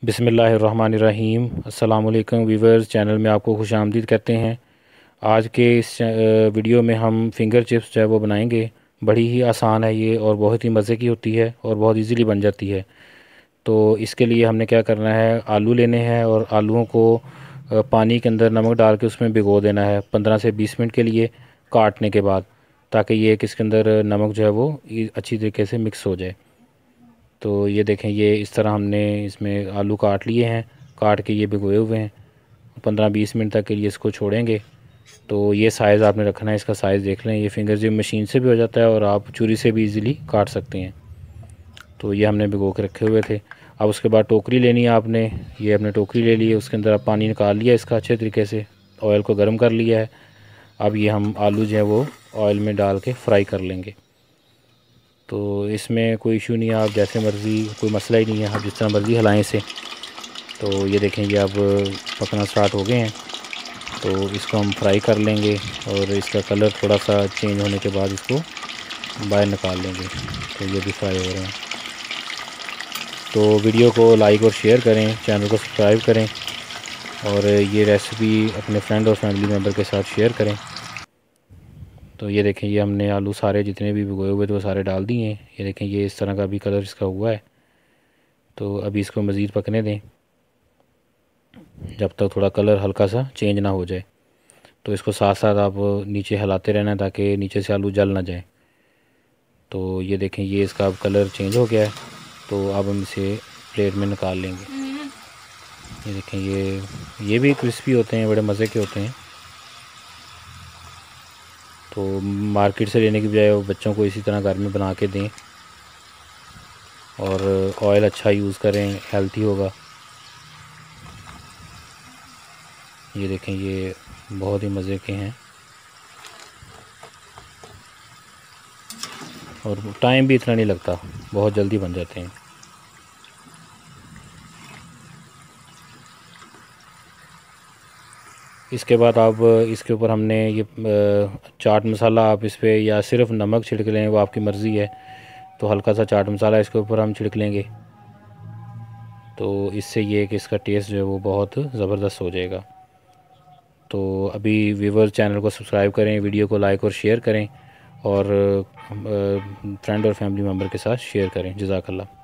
बिस्मिल्लाहिर्रहमानिर्रहीम। अस्सलाम वालेकुम वीवर्स, चैनल में आपको खुशामदीद कहते हैं। आज के इस वीडियो में हम फिंगर चिप्स जो है वो बनाएंगे। बड़ी ही आसान है ये और बहुत ही मज़े की होती है और बहुत इजीली बन जाती है। तो इसके लिए हमने क्या करना है, आलू लेने हैं और आलूओं को पानी के अंदर नमक डाल के उसमें भिगो देना है 15 से 20 मिनट के लिए काटने के बाद, ताकि ये कि इसके अंदर नमक जो है वो अच्छी तरीके से मिक्स हो जाए। तो ये देखें, ये इस तरह हमने इसमें आलू काट लिए हैं। काट के ये भिगोए हुए हैं। 15-20 मिनट तक के लिए इसको छोड़ेंगे। तो ये साइज़ आपने रखना है, इसका साइज़ देख लें। ये फिंगर जिप मशीन से भी हो जाता है और आप छुरी से भी इजीली काट सकते हैं। तो ये हमने भिगो के रखे हुए थे। अब उसके बाद टोकरी लेनी है आपने। ये अपने टोकरी ले ली है, उसके अंदर आप पानी निकाल लिया इसका अच्छे तरीके से, ऑयल को गर्म कर लिया है। अब ये हम आलू जो है वो ऑयल में डाल के फ्राई कर लेंगे। तो इसमें कोई इशू नहीं है, आप जैसे मर्ज़ी, कोई मसला ही नहीं है, आप जिस तरह मर्ज़ी हिलाएं इसे। तो ये देखें, ये अब पकना स्टार्ट हो गए हैं। तो इसको हम फ्राई कर लेंगे और इसका कलर थोड़ा सा चेंज होने के बाद इसको बाहर निकाल लेंगे। तो ये भी फ्राई हो रहे हैं। तो वीडियो को लाइक और शेयर करें, चैनल को सब्सक्राइब करें और ये रेसिपी अपने फ्रेंड और फैमिली मेम्बर के साथ शेयर करें। तो ये देखें, ये हमने आलू सारे जितने भी भिगोए हुए थे वो सारे डाल दिए हैं। ये देखें, ये इस तरह का भी कलर इसका हुआ है। तो अभी इसको मज़ीद पकने दें जब तक थोड़ा कलर हल्का सा चेंज ना हो जाए। तो इसको साथ साथ आप नीचे हिलाते रहना ताकि नीचे से आलू जल ना जाए। तो ये देखें, ये इसका अब कलर चेंज हो गया है। तो अब हम इसे प्लेट में निकाल लेंगे। ये देखें, ये भी क्रिस्पी होते हैं, बड़े मज़े के होते हैं। तो मार्केट से लेने की बजाय बच्चों को इसी तरह घर में बना के दें और ऑयल अच्छा यूज़ करें, हेल्थी होगा। ये देखें, ये बहुत ही मज़े के हैं और टाइम भी इतना नहीं लगता, बहुत जल्दी बन जाते हैं। इसके बाद आप इसके ऊपर हमने ये चाट मसाला, आप इस पर या सिर्फ नमक छिड़क लें, वो आपकी मर्ज़ी है। तो हल्का सा चाट मसाला इसके ऊपर हम छिड़क लेंगे। तो इससे ये कि इसका टेस्ट जो है वो बहुत ज़बरदस्त हो जाएगा। तो अभी व्यूवर चैनल को सब्सक्राइब करें, वीडियो को लाइक और शेयर करें और फ्रेंड और फैमिली मेम्बर के साथ शेयर करें। जज़ाकल्लाह।